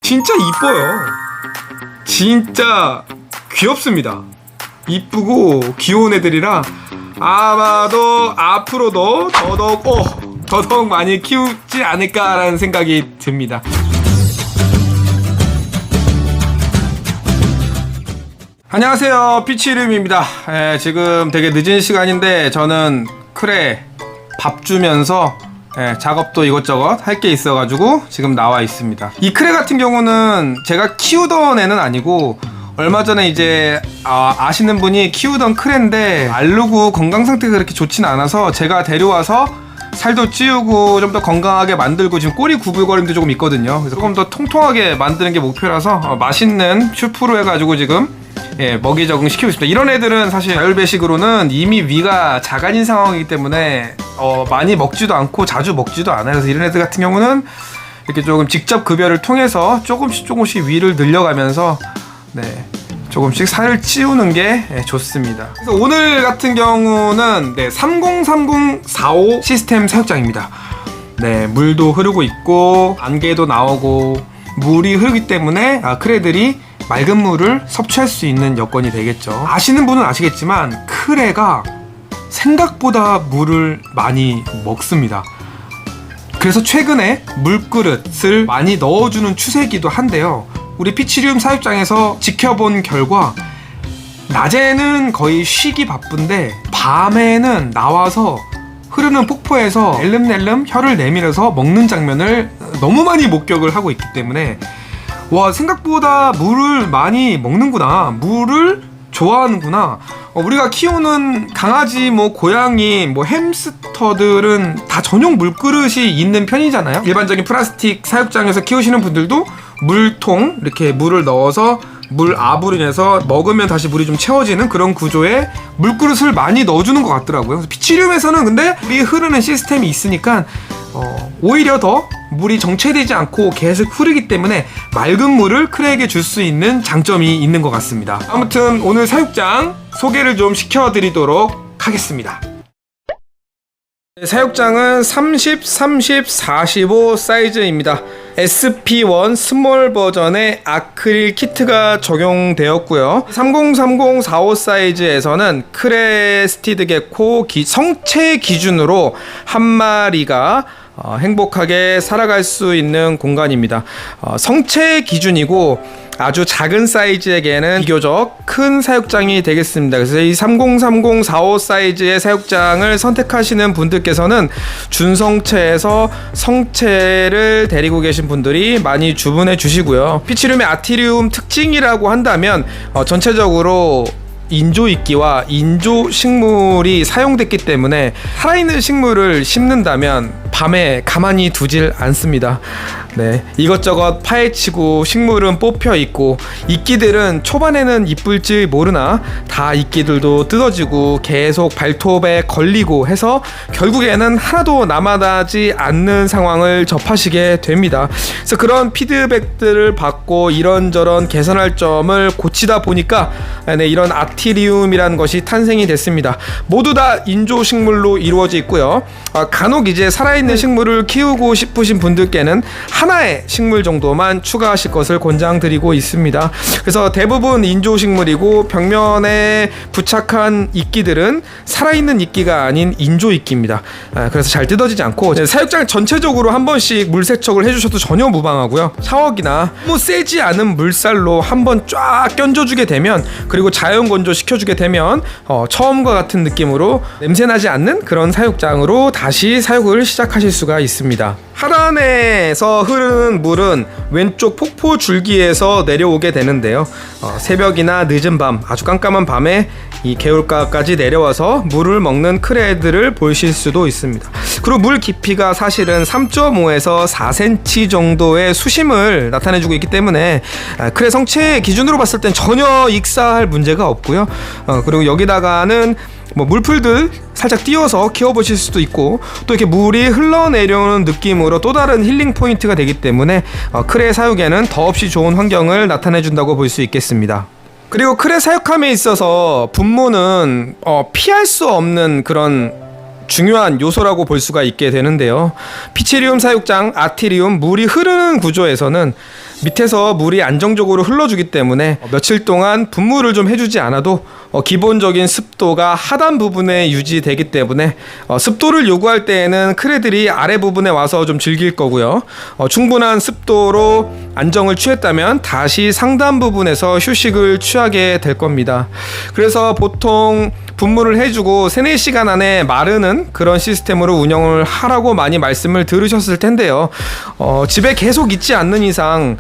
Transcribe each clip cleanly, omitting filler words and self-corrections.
진짜 이뻐요. 진짜 귀엽습니다. 이쁘고 귀여운 애들이라 아마도 앞으로도 더더욱 많이 키우지 않을까라는 생각이 듭니다. 안녕하세요, 피치룸입니다. 지금 되게 늦은 시간인데 저는 크레 밥 주면서 작업도 이것저것 할 게 있어가지고 지금 나와 있습니다. 이 크레 같은 경우는 제가 키우던 애는 아니고 얼마 전에 이제 아시는 분이 키우던 크레인데 알르고 건강 상태가 그렇게 좋진 않아서 제가 데려와서 살도 찌우고 좀 더 건강하게 만들고 지금 꼬리 구불거림도 조금 있거든요. 그래서 조금 더 통통하게 만드는 게 목표라서 맛있는 슈프로 해가지고 지금 먹이 적응시키고 있습니다. 이런 애들은 사실 자율배식으로는 이미 위가 자간인 상황이기 때문에 많이 먹지도 않고 자주 먹지도 않아요. 그래서 이런 애들 같은 경우는 이렇게 조금 직접 급여를 통해서 조금씩 위를 늘려가면서 조금씩 살을 찌우는 게 좋습니다. 그래서 오늘 같은 경우는 303045 시스템 사육장입니다. 물도 흐르고 있고 안개도 나오고 물이 흐르기 때문에 크레들이 맑은 물을 섭취할 수 있는 여건이 되겠죠. 아시는 분은 아시겠지만 크레가 생각보다 물을 많이 먹습니다. 그래서 최근에 물그릇을 많이 넣어주는 추세이기도 한데요. 우리 피치리움 사육장에서 지켜본 결과 낮에는 거의 쉬기 바쁜데 밤에는 나와서 흐르는 폭포에서 낼름낼름 혀를 내밀어서 먹는 장면을 너무 많이 목격을 하고 있기 때문에 와, 생각보다 물을 많이 먹는구나, 물을 좋아하는구나. 우리가 키우는 강아지, 고양이, 햄스터들은 다 전용 물그릇이 있는 편이잖아요. 일반적인 플라스틱 사육장에서 키우시는 분들도 물통 이렇게 물을 넣어서 물압으로 인해서 먹으면 다시 물이 좀 채워지는 그런 구조의 물그릇을 많이 넣어주는 것 같더라고요. 그래서 피치리움에서는 근데 물이 흐르는 시스템이 있으니까 오히려 더 물이 정체되지 않고 계속 흐르기 때문에 맑은 물을 크레에게 줄 수 있는 장점이 있는 것 같습니다. 아무튼 오늘 사육장 소개를 좀 시켜드리도록 하겠습니다. 사육장은 30, 30, 45 사이즈입니다. SP1 스몰 버전의 아크릴 키트가 적용되었고요. 303045 사이즈에서는 크레스티드 게코 성체 기준으로 한 마리가 행복하게 살아갈 수 있는 공간입니다. 성체 기준이고 아주 작은 사이즈에게는 비교적 큰 사육장이 되겠습니다. 그래서 이 303045 사이즈의 사육장을 선택하시는 분들께서는 준성체에서 성체를 데리고 계신 분들이 많이 주문해 주시고요. 피치룸의 아티리움 특징이라고 한다면 전체적으로 인조이끼와 인조식물이 사용됐기 때문에 살아있는 식물을 심는다면 밤에 가만히 두질 않습니다. 이것저것 파헤치고 식물은 뽑혀 있고 이끼들은 초반에는 이쁠지 모르나 다 이끼들도 뜯어지고 계속 발톱에 걸리고 해서 결국에는 하나도 남아나지 않는 상황을 접하시게 됩니다. 그래서 그런 피드백들을 받고 이런저런 개선할 점을 고치다 보니까 이런 아티리움이라는 것이 탄생이 됐습니다. 모두 다 인조식물로 이루어져 있고요. 간혹 이제 살아있는 식물을 키우고 싶으신 분들께는 하나의 식물 정도만 추가하실 것을 권장드리고 있습니다. 그래서 대부분 인조식물이고 벽면에 부착한 이끼들은 살아있는 이끼가 아닌 인조이끼입니다. 그래서 잘 뜯어지지 않고 사육장 전체적으로 한 번씩 물 세척을 해주셔도 전혀 무방하고요. 샤워기나 너무 세지 않은 물살로 한번 쫙 껴줘주게 되면, 그리고 자연 건조 시켜주게 되면 처음과 같은 느낌으로 냄새나지 않는 그런 사육장으로 다시 사육을 시작하실 수가 있습니다. 하단에서 흐르는 물은 왼쪽 폭포 줄기에서 내려오게 되는데요. 새벽이나 늦은 밤, 아주 깜깜한 밤에 이 개울가까지 내려와서 물을 먹는 크레들을 보실 수도 있습니다. 그리고 물 깊이가 사실은 3.5에서 4cm 정도의 수심을 나타내주고 있기 때문에 크레 성체 기준으로 봤을 땐 전혀 익사할 문제가 없고요. 그리고 여기다가는 물풀들 살짝 띄워서 키워보실 수도 있고, 또 이렇게 물이 흘러내려오는 느낌으로 또 다른 힐링 포인트가 되기 때문에 크레 사육에는 더없이 좋은 환경을 나타내준다고 볼 수 있겠습니다. 그리고 크레 사육함에 있어서 분무는 피할 수 없는 그런 중요한 요소라고 볼 수가 있게 되는데요. 피치리움 사육장 아티리움 물이 흐르는 구조에서는 밑에서 물이 안정적으로 흘러주기 때문에 며칠 동안 분무를 좀 해주지 않아도 기본적인 습도가 하단 부분에 유지되기 때문에 습도를 요구할 때에는 크레들이 아래 부분에 와서 좀 즐길 거고요. 충분한 습도로 안정을 취했다면 다시 상단 부분에서 휴식을 취하게 될 겁니다. 그래서 보통 분무를 해주고 3-4시간 안에 마르는 그런 시스템으로 운영을 하라고 많이 말씀을 들으셨을 텐데요. 집에 계속 있지 않는 이상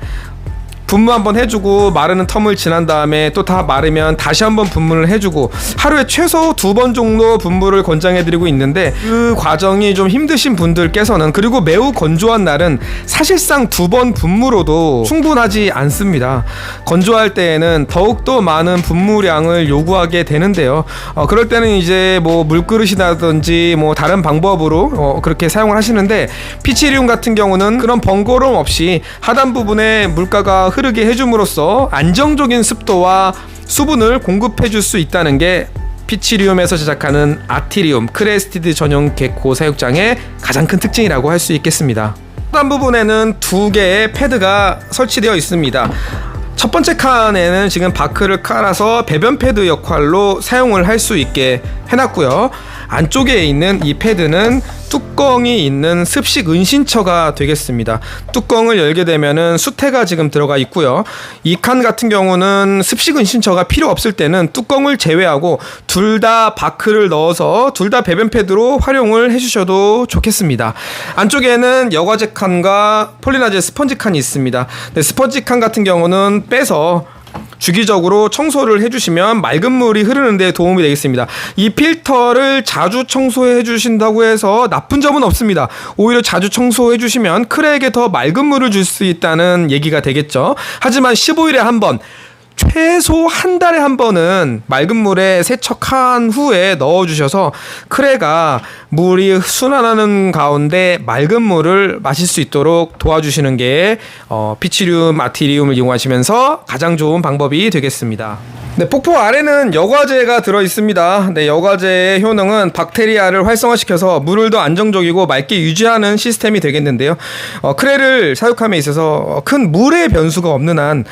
분무 한번 해주고 마르는 텀을 지난 다음에 또 다 마르면 다시 한번 분무를 해주고 하루에 최소 2번 정도 분무를 권장해드리고 있는데 그 과정이 좀 힘드신 분들께서는, 그리고 매우 건조한 날은 사실상 2번 분무로도 충분하지 않습니다. 건조할 때에는 더욱더 많은 분무량을 요구하게 되는데요. 그럴 때는 이제 뭐 물그릇이라든지 뭐 다른 방법으로 그렇게 사용을 하시는데, 피치리움 같은 경우는 그런 번거로움 없이 하단 부분에 물가가 흐르게 해줌으로써 안정적인 습도와 수분을 공급해 줄 수 있다는 게 피치리움에서 제작하는 아티리움 크레스티드 전용 개코 사육장의 가장 큰 특징이라고 할 수 있겠습니다. 하단 부분에는 2개의 패드가 설치되어 있습니다. 첫 번째 칸에는 지금 바크를 깔아서 배변 패드 역할로 사용을 할 수 있게 해놨고요. 안쪽에 있는 이 패드는 뚜껑이 있는 습식 은신처가 되겠습니다. 뚜껑을 열게 되면은 수태가 지금 들어가 있고요. 이 칸 같은 경우는 습식 은신처가 필요 없을 때는 뚜껑을 제외하고 둘 다 바크를 넣어서 둘 다 배변 패드로 활용을 해주셔도 좋겠습니다. 안쪽에는 여과제 칸과 폴리나제 스펀지 칸이 있습니다. 네, 스펀지 칸 같은 경우는 빼서 주기적으로 청소를 해주시면 맑은 물이 흐르는 데 도움이 되겠습니다. 이 필터를 자주 청소해 주신다고 해서 나쁜 점은 없습니다. 오히려 자주 청소해 주시면 크레에게 더 맑은 물을 줄 수 있다는 얘기가 되겠죠. 하지만 15일에 한 번, 최소 한 달에 한 번은 맑은 물에 세척한 후에 넣어주셔서 크레가 물이 순환하는 가운데 맑은 물을 마실 수 있도록 도와주시는 게 피치리움, 아티리움을 이용하시면서 가장 좋은 방법이 되겠습니다. 네, 폭포 아래는 여과제가 들어있습니다. 네, 여과제의 효능은 박테리아를 활성화시켜서 물을 더 안정적이고 맑게 유지하는 시스템이 되겠는데요. 크레를 사육함에 있어서 큰 물의 변수가 없는 한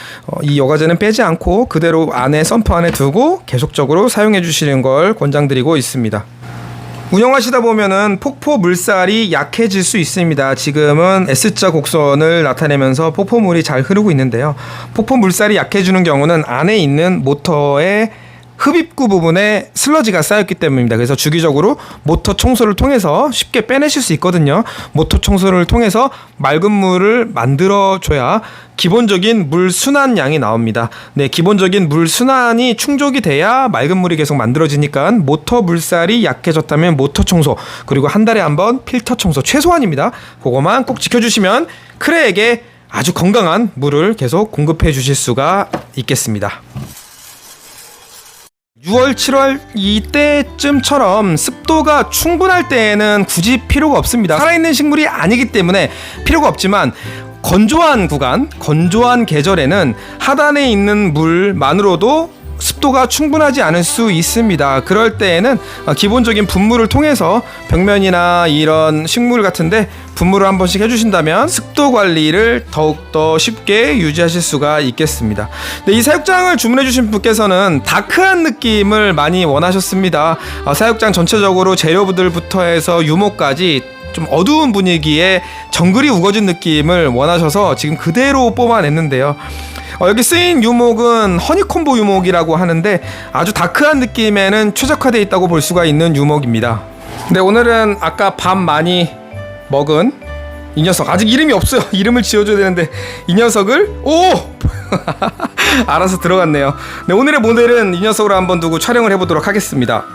이 여과제는 빼지 않고 그대로 안에 펌프 안에 두고 계속적으로 사용해 주시는 걸 권장드리고 있습니다. 운영하시다 보면은 폭포 물살이 약해질 수 있습니다. 지금은 S자 곡선을 나타내면서 폭포물이 잘 흐르고 있는데요. 폭포 물살이 약해지는 경우는 안에 있는 모터의 흡입구 부분에 슬러지가 쌓였기 때문입니다. 그래서 주기적으로 모터 청소를 통해서 쉽게 빼내실 수 있거든요. 모터 청소를 통해서 맑은 물을 만들어줘야 기본적인 물 순환량이 나옵니다. 네, 기본적인 물 순환이 충족이 돼야 맑은 물이 계속 만들어지니까 모터 물살이 약해졌다면 모터 청소, 그리고 한 달에 한 번 필터 청소 최소한입니다. 그거만 꼭 지켜주시면 크레에게 아주 건강한 물을 계속 공급해 주실 수가 있겠습니다. 6월, 7월 이때쯤처럼 습도가 충분할 때에는 굳이 필요가 없습니다. 살아있는 식물이 아니기 때문에 필요가 없지만, 건조한 구간, 건조한 계절에는 하단에 있는 물만으로도 습도가 충분하지 않을 수 있습니다. 그럴 때에는 기본적인 분무를 통해서 벽면이나 이런 식물 같은데 분무를 한 번씩 해주신다면 습도 관리를 더욱더 쉽게 유지하실 수가 있겠습니다. 네, 이 사육장을 주문해주신 분께서는 다크한 느낌을 많이 원하셨습니다. 사육장 전체적으로 재료들부터 해서 유목까지 좀 어두운 분위기에 정글이 우거진 느낌을 원하셔서 지금 그대로 뽑아냈는데요. 여기 쓰인 유목은 허니콤보 유목이라고 하는데 아주 다크한 느낌에는 최적화되어 있다고 볼 수가 있는 유목입니다. 네, 오늘은 아까 밥 많이 먹은 이 녀석, 아직 이름이 없어요. 이름을 지어줘야 되는데 이 녀석을 알아서 들어갔네요. 네, 오늘의 모델은 이 녀석으로 한번 두고 촬영을 해보도록 하겠습니다.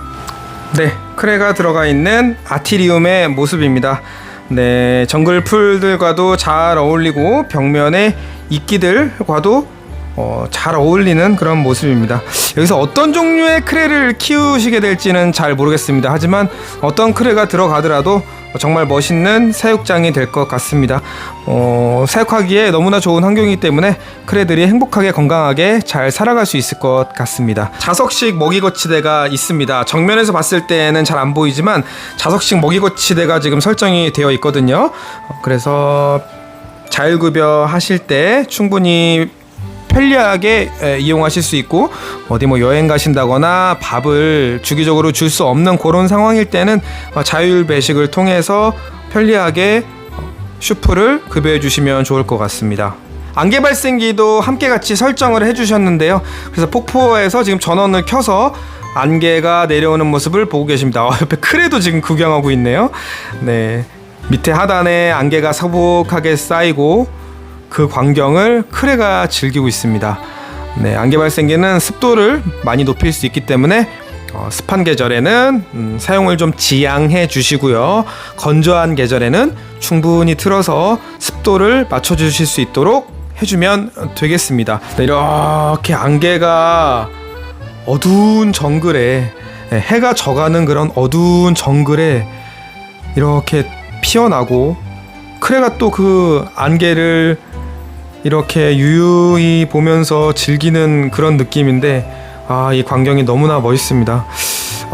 네, 크레가 들어가 있는 아티리움의 모습입니다. 네, 정글 풀들과도 잘 어울리고 벽면에 이끼들과도 잘 어울리는 그런 모습입니다. 여기서 어떤 종류의 크레를 키우시게 될지는 잘 모르겠습니다. 하지만 어떤 크레가 들어가더라도 정말 멋있는 사육장이 될 것 같습니다. 사육하기에 너무나 좋은 환경이기 때문에 크레들이 행복하게 건강하게 잘 살아갈 수 있을 것 같습니다. 자석식 먹이거치대가 있습니다. 정면에서 봤을 때는 잘 안 보이지만 자석식 먹이거치대가 지금 설정이 되어 있거든요. 그래서 자율급여 하실 때 충분히 편리하게 이용하실 수 있고, 어디 뭐 여행 가신다거나 밥을 주기적으로 줄 수 없는 그런 상황일 때는 자율 배식을 통해서 편리하게 슈프를 급여해 주시면 좋을 것 같습니다. 안개 발생기도 함께 같이 설정을 해주셨는데요. 그래서 폭포에서 지금 전원을 켜서 안개가 내려오는 모습을 보고 계십니다. 옆에 크레도 지금 구경하고 있네요. 네, 밑에 하단에 안개가 서복하게 쌓이고 그 광경을 크레가 즐기고 있습니다. 네, 안개 발생기는 습도를 많이 높일 수 있기 때문에 습한 계절에는 사용을 좀 지양해 주시고요. 건조한 계절에는 충분히 틀어서 습도를 맞춰 주실 수 있도록 해주면 되겠습니다. 네, 이렇게 안개가 어두운 정글에, 해가 져가는 그런 어두운 정글에 이렇게 피어나고, 크레가 또 그 안개를 이렇게 유유히 보면서 즐기는 그런 느낌인데, 이 광경이 너무나 멋있습니다.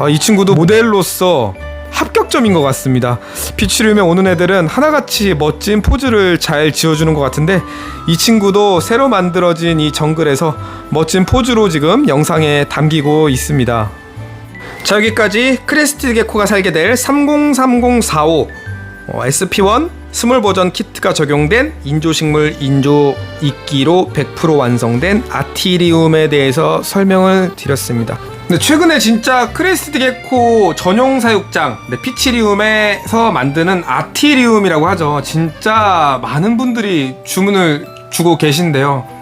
이 친구도 모델로서 합격점인 것 같습니다. 피치룸에 오는 애들은 하나같이 멋진 포즈를 잘 지어주는 것 같은데, 이 친구도 새로 만들어진 이 정글에서 멋진 포즈로 지금 영상에 담기고 있습니다. 자, 여기까지 크레스티드 게코가 살게 될 303045 SP1 스몰 버전 키트가 적용된 인조식물 인조 이끼로 100% 완성된 아티리움에 대해서 설명을 드렸습니다. 근데 최근에 진짜 크레스티드 게코 전용 사육장, 피치리움에서 만드는 아티리움이라고 하죠. 진짜 많은 분들이 주문을 주고 계신데요.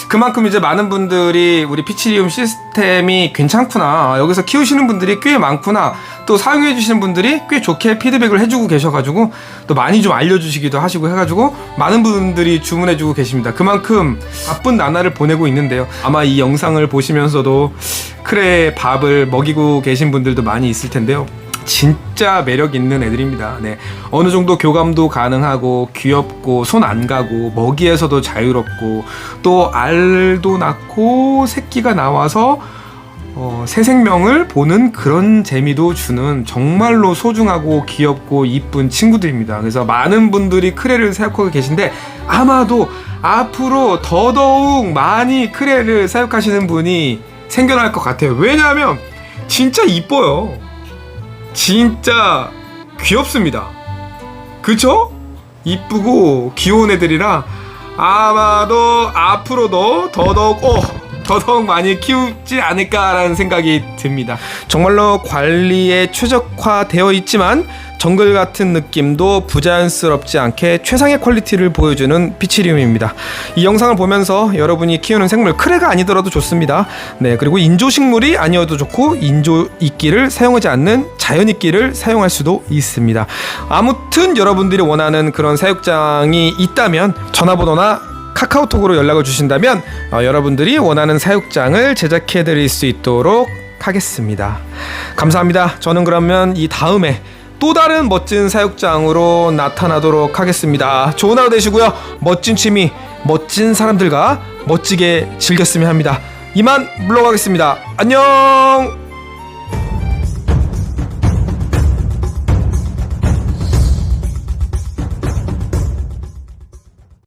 그만큼 이제 많은 분들이 우리 피치리움 시스템이 괜찮구나, 여기서 키우시는 분들이 꽤 많구나, 또 사용해 주시는 분들이 꽤 좋게 피드백을 해주고 계셔가지고 또 많이 좀 알려주시기도 하시고 해가지고 많은 분들이 주문해주고 계십니다. 그만큼 바쁜 나날을 보내고 있는데요. 아마 이 영상을 보시면서도 크레 밥을 먹이고 계신 분들도 많이 있을 텐데요. 진짜 매력 있는 애들입니다. 네, 어느 정도 교감도 가능하고 귀엽고 손 안 가고 먹이에서도 자유롭고 또 알도 낳고 새끼가 나와서 새 생명을 보는 그런 재미도 주는 정말로 소중하고 귀엽고 이쁜 친구들입니다. 그래서 많은 분들이 크레를 사육하고 계신데, 아마도 앞으로 더더욱 많이 크레를 사육하시는 분이 생겨날 것 같아요. 왜냐하면 진짜 이뻐요. 진짜 귀엽습니다. 그쵸? 이쁘고 귀여운 애들이라 아마도 앞으로도 더더욱 많이 키우지 않을까라는 생각이 듭니다. 정말로 관리에 최적화되어 있지만 정글 같은 느낌도 부자연스럽지 않게 최상의 퀄리티를 보여주는 피치리움입니다. 이 영상을 보면서 여러분이 키우는 생물, 크레가 아니더라도 좋습니다. 네, 그리고 인조식물이 아니어도 좋고 인조 이끼를 사용하지 않는 자연 이끼를 사용할 수도 있습니다. 아무튼 여러분들이 원하는 그런 사육장이 있다면 전화번호나 카카오톡으로 연락을 주신다면 여러분들이 원하는 사육장을 제작해 드릴 수 있도록 하겠습니다. 감사합니다. 저는 그러면 이 다음에 또 다른 멋진 사육장으로 나타나도록 하겠습니다. 좋은 하루 되시고요. 멋진 취미, 멋진 사람들과 멋지게 즐겼으면 합니다. 이만 물러가겠습니다. 안녕.